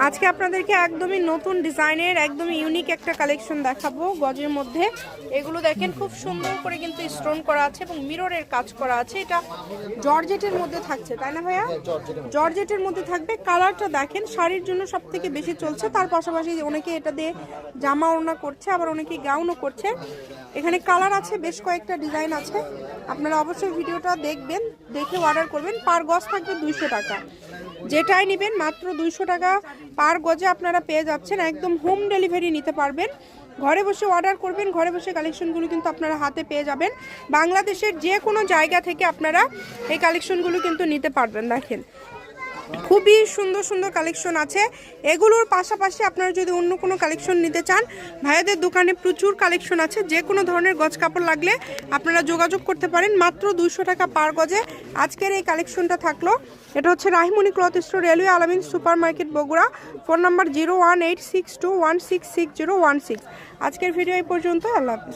আজকে আপনাদেরকে একদমই নতুন ডিজাইনের একদমই ইউনিক একটা কালেকশন দেখাবো গজের মধ্যে। এগুলো দেখেন খুব সুন্দর করে কিন্তু স্টোন করা আছে এবং মিররের কাজ করা আছে। এটা জর্জেটের মধ্যে থাকছে, তাই না ভাইয়া? জর্জেটের মধ্যে থাকবে। কালারটা দেখেন শাড়ির জন্য সবথেকে বেশি চলছে। তার পাশাপাশি অনেকে এটা দিয়ে জামা ওড়না করছে, আবার অনেকে গাউনও করছে। এখানে কালার আছে, বেশ কয়েকটা ডিজাইন আছে। আপনারা অবশ্যই ভিডিওটা দেখবেন, দেখে অর্ডার করবেন। পার গজ থাকবে 200 টাকা। যেটাই নেবেন মাত্র 200 টাকা পার গজে আপনারা পেয়ে যাচ্ছেন। একদম হোম ডেলিভারি নিতে পারবেন। ঘরে বসে অর্ডার করবেন, ঘরে বসে কালেকশনগুলো কিন্তু আপনারা হাতে পেয়ে যাবেন। বাংলাদেশের যে কোনো জায়গা থেকে আপনারা এই কালেকশনগুলো কিন্তু নিতে পারবেন। দেখেন খুবই সুন্দর সুন্দর কালেকশন আছে। এগুলোর পাশাপাশি আপনারা যদি অন্য কোনো কালেকশন নিতে চান, ভাইয়াদের দোকানে প্রচুর কালেকশন আছে। যে কোনো ধরনের গজ কাপড় লাগলে আপনারা যোগাযোগ করতে পারেন। মাত্র 200 টাকা পার গজে আজকের এই কালেকশনটা থাকলো। এটা হচ্ছে রাহিমণি ক্লথ স্টোর, রেলওয়ে আলামিন super market, Bogura. Phone number 01862166016। আজকের ভিডিও এই পর্যন্ত। আল্লাহ হাফিজ।